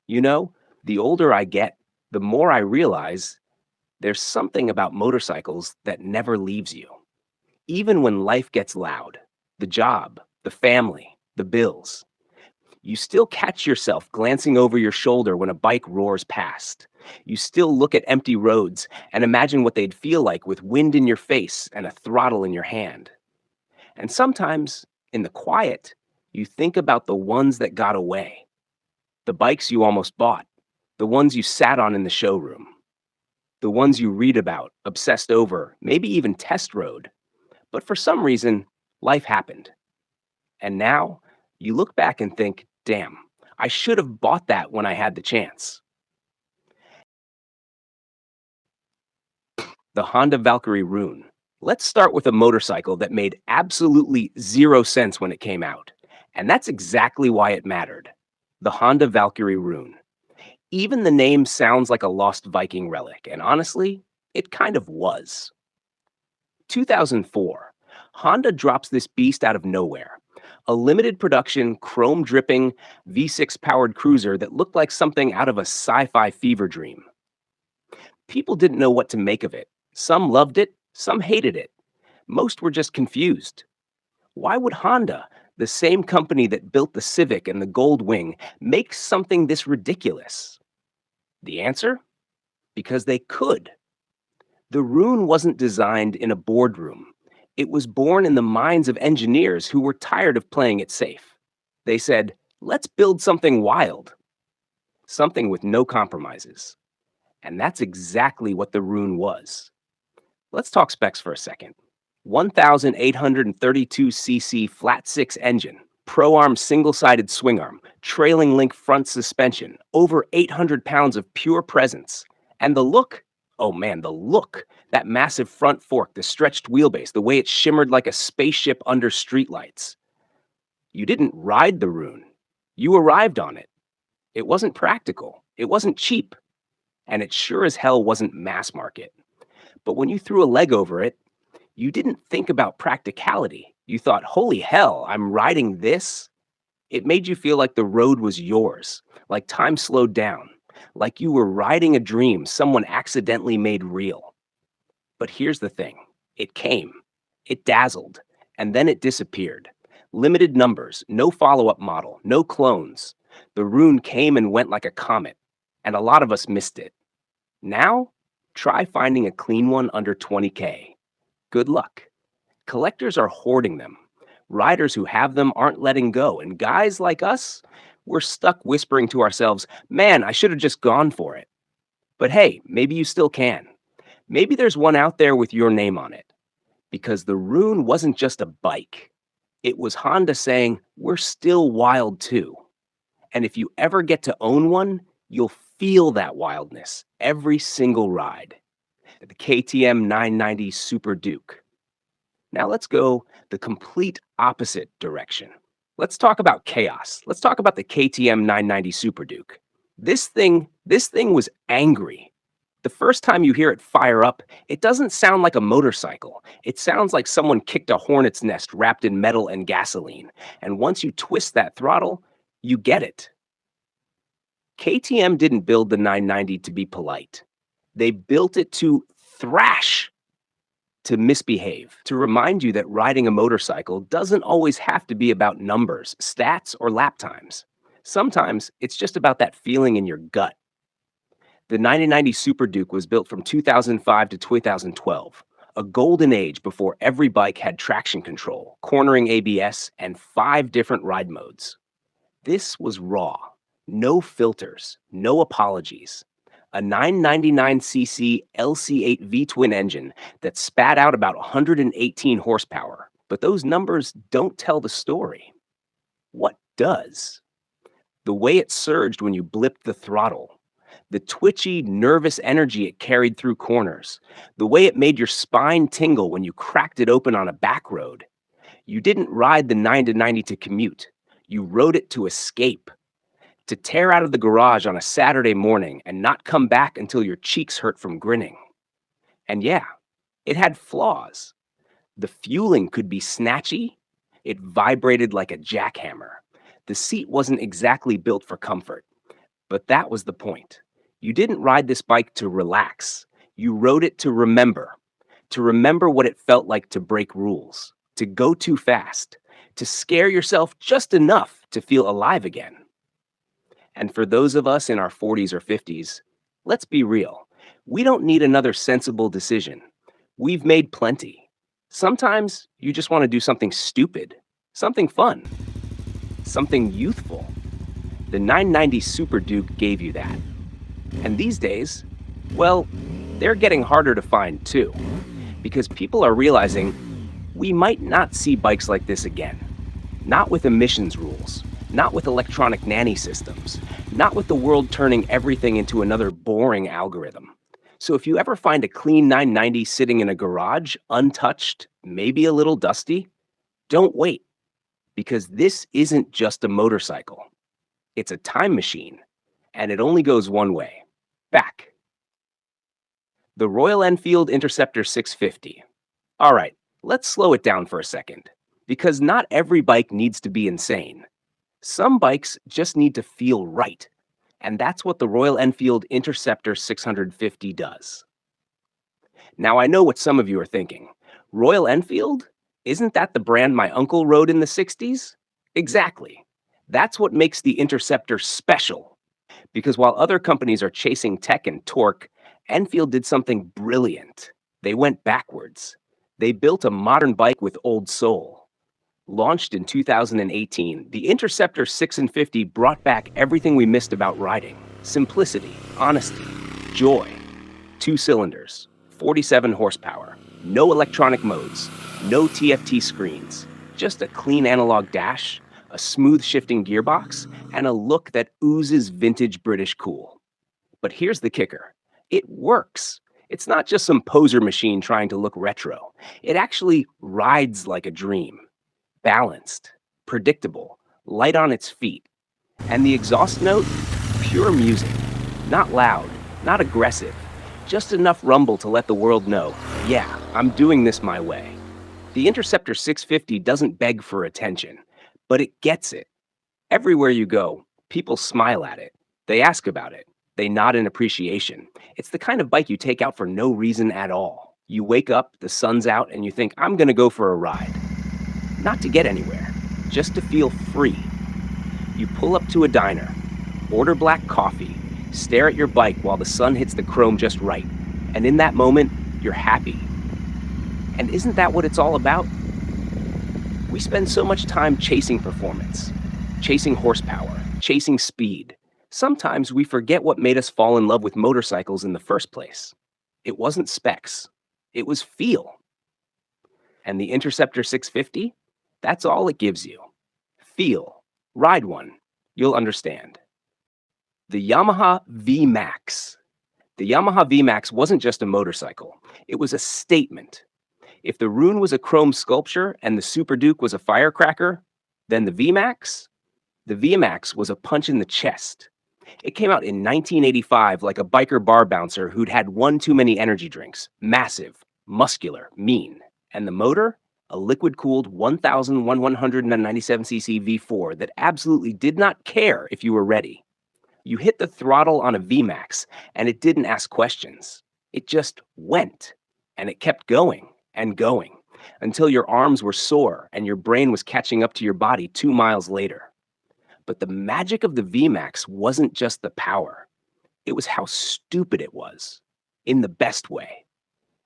You know, the older I get, the more I realize there's something about motorcycles that never leaves you. Even when life gets loud, the job, the family, the bills, you still catch yourself glancing over your shoulder when a bike roars past. You still look at empty roads and imagine what they'd feel like with wind in your face and a throttle in your hand. And sometimes, in the quiet, you think about the ones that got away, the bikes you almost bought, the ones you sat on in the showroom, the ones you read about, obsessed over, maybe even test rode. But for some reason, life happened. And now you look back and think, damn, I should have bought that when I had the chance. The Honda Valkyrie Rune. Let's start with a motorcycle that made absolutely zero sense when it came out. And that's exactly why it mattered. The Honda Valkyrie Rune. Even the name sounds like a lost Viking relic, and honestly, it kind of was. 2004, Honda drops this beast out of nowhere. A limited production, chrome dripping V6 powered cruiser that looked like something out of a sci fi fever dream. People didn't know what to make of it. Some loved it, some hated it. Most were just confused. Why would Honda, the same company that built the Civic and the Goldwing, make something this ridiculous? The answer? Because they could. The Rune wasn't designed in a boardroom. It was born in the minds of engineers who were tired of playing it safe. They said, let's build something wild, something with no compromises. And that's exactly what the Rune was. Let's talk specs for a second. 1,832cc flat six engine, pro arm single sided swing arm, trailing link front suspension, over 800 pounds of pure presence. And the look, oh man, the look, that massive front fork, the stretched wheelbase, the way it shimmered like a spaceship under streetlights. You didn't ride the Rune, you arrived on it. It wasn't practical, it wasn't cheap, and it sure as hell wasn't mass market. But when you threw a leg over it, you didn't think about practicality. You thought, holy hell, I'm riding this? It made you feel like the road was yours, like time slowed down, like you were riding a dream someone accidentally made real. But here's the thing, it came, it dazzled, and then it disappeared. Limited numbers, no follow up model, no clones. The Rune came and went like a comet, and a lot of us missed it. Now, try finding a clean one under 20K. Good luck. Collectors are hoarding them. Riders who have them aren't letting go. And guys like us, we're stuck whispering to ourselves, man, I should have just gone for it. But hey, maybe you still can. Maybe there's one out there with your name on it. Because the Rune wasn't just a bike, it was Honda saying, we're still wild too. And if you ever get to own one, you'll feel that wildness every single ride. The KTM 990 Super Duke. Now let's go the complete opposite direction. Let's talk about chaos. Let's talk about the KTM 990 Super Duke. This thing was angry. The first time you hear it fire up, it doesn't sound like a motorcycle. It sounds like someone kicked a hornet's nest wrapped in metal and gasoline. And once you twist that throttle, you get it. KTM didn't build the 990 to be polite. They built it to thrash, to misbehave, to remind you that riding a motorcycle doesn't always have to be about numbers, stats, or lap times. Sometimes it's just about that feeling in your gut. The 9090 Super Duke was built from 2005 to 2012, a golden age before every bike had traction control, cornering ABS, and 5 different ride modes. This was raw, no filters, no apologies. A 999cc LC8 V-twin engine that spat out about 118 horsepower. But those numbers don't tell the story. What does? The way it surged when you blipped the throttle, the twitchy, nervous energy it carried through corners, the way it made your spine tingle when you cracked it open on a back road. You didn't ride the 990 to commute. You rode it to escape, to tear out of the garage on a Saturday morning and not come back until your cheeks hurt from grinning. And yeah, it had flaws. The fueling could be snatchy. It vibrated like a jackhammer. The seat wasn't exactly built for comfort. But that was the point. You didn't ride this bike to relax. You rode it to remember what it felt like to break rules, to go too fast, to scare yourself just enough to feel alive again. And for those of us in our 40s or 50s, let's be real. We don't need another sensible decision. We've made plenty. Sometimes you just want to do something stupid, something fun, something youthful. The 990 Super Duke gave you that. And these days, well, they're getting harder to find too, because people are realizing we might not see bikes like this again. Not with emissions rules, not with electronic nanny systems, not with the world turning everything into another boring algorithm. So if you ever find a clean 990 sitting in a garage, untouched, maybe a little dusty, don't wait, because this isn't just a motorcycle. It's a time machine, and it only goes one way, back. The Royal Enfield Interceptor 650. All right, let's slow it down for a second, because not every bike needs to be insane. Some bikes just need to feel right, and that's what the Royal Enfield Interceptor 650 does. Now, I know what some of you are thinking. Royal Enfield? Isn't that the brand my uncle rode in the 60s? Exactly. That's what makes the Interceptor special. Because while other companies are chasing tech and torque, Enfield did something brilliant. They went backwards. They built a modern bike with old soul. Launched in 2018, the Interceptor 650 brought back everything we missed about riding. Simplicity, honesty, joy. 2 cylinders, 47 horsepower, no electronic modes, no TFT screens, just a clean analog dash, a smooth shifting gearbox, and a look that oozes vintage British cool. But here's the kicker. It works. It's not just some poser machine trying to look retro. It actually rides like a dream. Balanced, predictable, light on its feet. And the exhaust note? Pure music. Not loud, not aggressive. Just enough rumble to let the world know, yeah, I'm doing this my way. The Interceptor 650 doesn't beg for attention, but it gets it. Everywhere you go, people smile at it. They ask about it. They nod in appreciation. It's the kind of bike you take out for no reason at all. You wake up, the sun's out, and you think, I'm gonna go for a ride. Not to get anywhere, just to feel free. You pull up to a diner, order black coffee, stare at your bike while the sun hits the chrome just right, and in that moment, you're happy. And isn't that what it's all about? We spend so much time chasing performance, chasing horsepower, chasing speed. Sometimes we forget what made us fall in love with motorcycles in the first place. It wasn't specs, it was feel. And the Interceptor 650? That's all it gives you. Feel. Ride one. You'll understand. The Yamaha VMax. The Yamaha VMax wasn't just a motorcycle. It was a statement. If the Rune was a chrome sculpture and the Super Duke was a firecracker, then the VMax was a punch in the chest. It came out in 1985 like a biker bar bouncer who'd had one too many energy drinks. Massive, muscular, mean. And the motor? A liquid-cooled 1,197cc V4 that absolutely did not care if you were ready. You hit the throttle on a VMax, and it didn't ask questions. It just went, and it kept going and going until your arms were sore and your brain was catching up to your body 2 miles later. But the magic of the VMax wasn't just the power. It was how stupid it was, in the best way.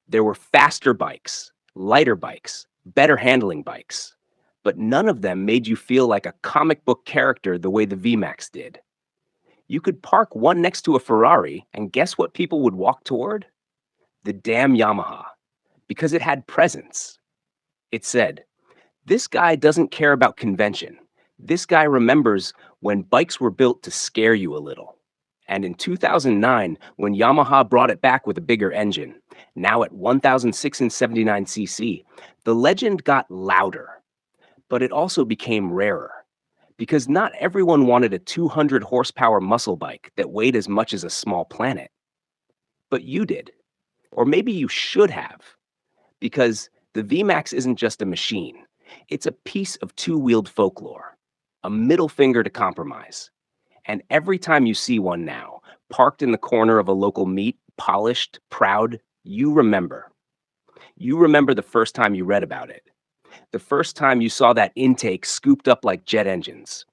There were faster bikes, lighter bikes, better handling bikes, but none of them made you feel like a comic book character the way the VMax did. You could park one next to a Ferrari, and guess what people would walk toward? The damn Yamaha, because it had presence. It said, this guy doesn't care about convention. This guy remembers when bikes were built to scare you a little. And in 2009, when Yamaha brought it back with a bigger engine, now at 1,679cc, the legend got louder. But it also became rarer, because not everyone wanted a 200 horsepower muscle bike that weighed as much as a small planet. But you did. Or maybe you should have. Because the VMax isn't just a machine. It's a piece of two-wheeled folklore. A middle finger to compromise. And every time you see one now, parked in the corner of a local meet, polished, proud, you remember. You remember the first time you read about it. The first time you saw that intake scooped up like jet engines.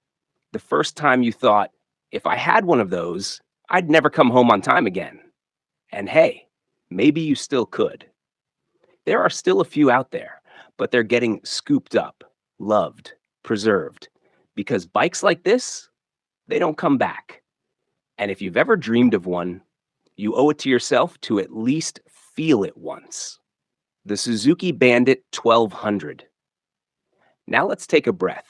The first time you thought, if I had one of those, I'd never come home on time again. And hey, maybe you still could. There are still a few out there, but they're getting scooped up, loved, preserved. Because bikes like this, they don't come back. And if you've ever dreamed of one, you owe it to yourself to at least feel it once. The Suzuki Bandit 1200. Now let's take a breath.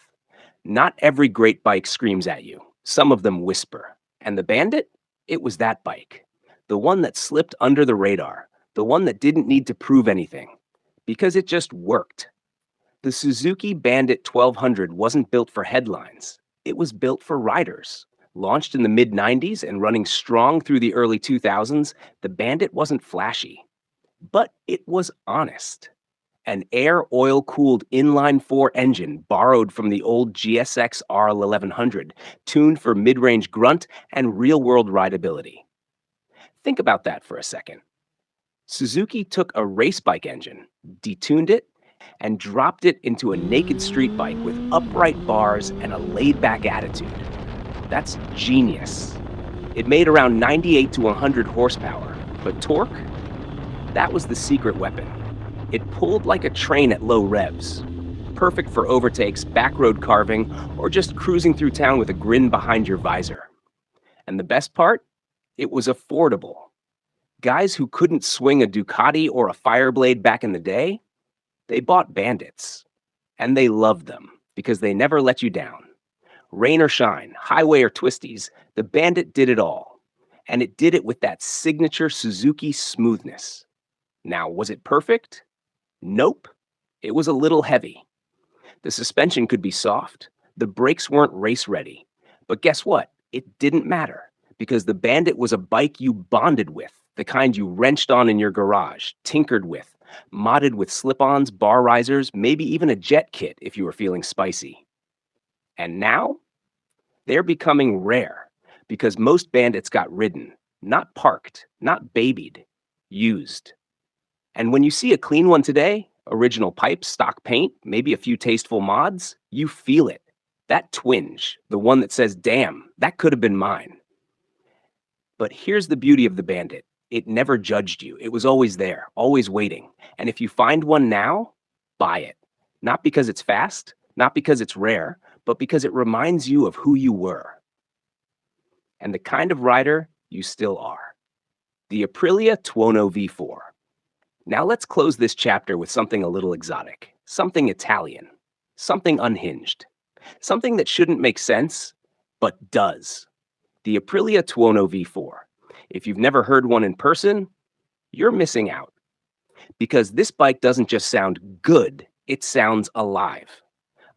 Not every great bike screams at you. Some of them whisper. And the Bandit? It was that bike. The one that slipped under the radar. The one that didn't need to prove anything. Because it just worked. The Suzuki Bandit 1200 wasn't built for headlines. It was built for riders. Launched in the mid-90s and running strong through the early 2000s, the Bandit wasn't flashy. But it was honest. An air oil-cooled inline-4 engine borrowed from the old GSX R1100, tuned for mid-range grunt and real-world rideability. Think about that for a second. Suzuki took a race bike engine, detuned it, and dropped it into a naked street bike with upright bars and a laid-back attitude. That's genius. It made around 98 to 100 horsepower, but torque? That was the secret weapon. It pulled like a train at low revs. Perfect for overtakes, backroad carving, or just cruising through town with a grin behind your visor. And the best part? It was affordable. Guys who couldn't swing a Ducati or a Fireblade back in the day, they bought Bandits. And they loved them because they never let you down. Rain or shine, highway or twisties, the Bandit did it all. And it did it with that signature Suzuki smoothness. Now, was it perfect? Nope. It was a little heavy. The suspension could be soft. The brakes weren't race ready. But guess what? It didn't matter because the Bandit was a bike you bonded with, the kind you wrenched on in your garage, tinkered with, modded with slip-ons, bar risers, maybe even a jet kit if you were feeling spicy. And now, they're becoming rare because most Bandits got ridden, not parked, not babied, used. And when you see a clean one today, original pipes, stock paint, maybe a few tasteful mods, you feel it. That twinge, the one that says, damn, that could have been mine. But here's the beauty of the Bandit. It never judged you. It was always there, always waiting. And if you find one now, buy it. Not because it's fast, not because it's rare, but because it reminds you of who you were. And the kind of rider you still are. The Aprilia Tuono V4. Now let's close this chapter with something a little exotic, something Italian, something unhinged, something that shouldn't make sense, but does. The Aprilia Tuono V4. If you've never heard one in person, you're missing out. Because this bike doesn't just sound good, it sounds alive.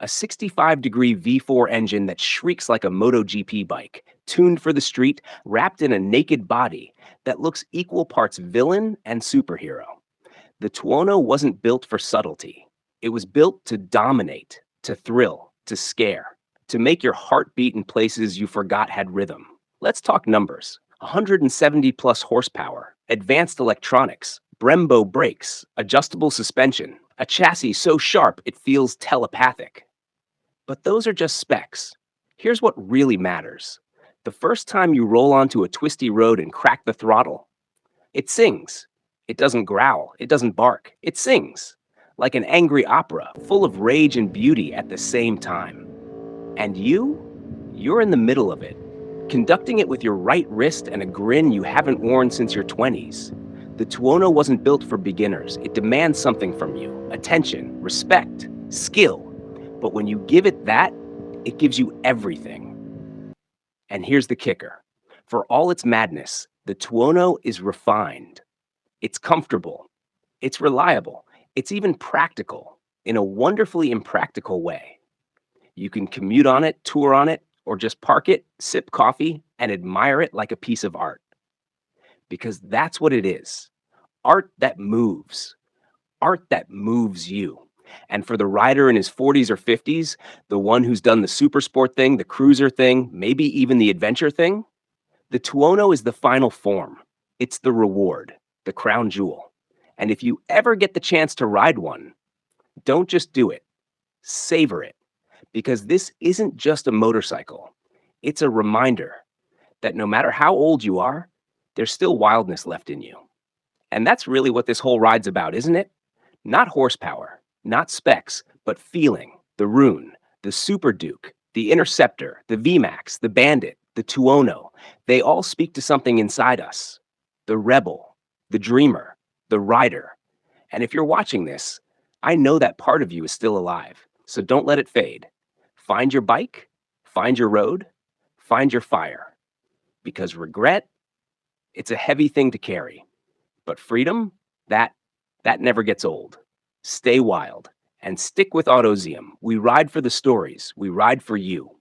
A 65-degree V4 engine that shrieks like a MotoGP bike, tuned for the street, wrapped in a naked body that looks equal parts villain and superhero. The Tuono wasn't built for subtlety. It was built to dominate, to thrill, to scare, to make your heart beat in places you forgot had rhythm. Let's talk numbers. 170 plus horsepower, advanced electronics, Brembo brakes, adjustable suspension, a chassis so sharp it feels telepathic. But those are just specs. Here's what really matters. The first time you roll onto a twisty road and crack the throttle, it sings. It doesn't growl. It doesn't bark. It sings. Like an angry opera, full of rage and beauty at the same time. And you're in the middle of it, conducting it with your right wrist and a grin you haven't worn since your 20s. The Tuono wasn't built for beginners. It demands something from you. Attention, respect, skill. But when you give it that, it gives you everything. And here's the kicker. For all its madness, the Tuono is refined. It's comfortable. It's reliable. It's even practical in a wonderfully impractical way. You can commute on it, tour on it, or just park it, sip coffee, and admire it like a piece of art. Because that's what it is. Art that moves. Art that moves you. And for the rider in his 40s or 50s, the one who's done the super sport thing, the cruiser thing, maybe even the adventure thing, the Tuono is the final form. It's the reward, the crown jewel. And if you ever get the chance to ride one, don't just do it, savor it. Because this isn't just a motorcycle, it's a reminder that no matter how old you are, there's still wildness left in you. And that's really what this whole ride's about, isn't it? Not horsepower, not specs, but feeling, the Rune, the Super Duke, the Interceptor, the VMax, the Bandit, the Tuono. They all speak to something inside us. The rebel, the dreamer, the rider. And if you're watching this, I know that part of you is still alive, so don't let it fade. Find your bike, find your road, find your fire. Because regret, it's a heavy thing to carry. But freedom, that never gets old. Stay wild and stick with Autozium. We ride for the stories. We ride for you.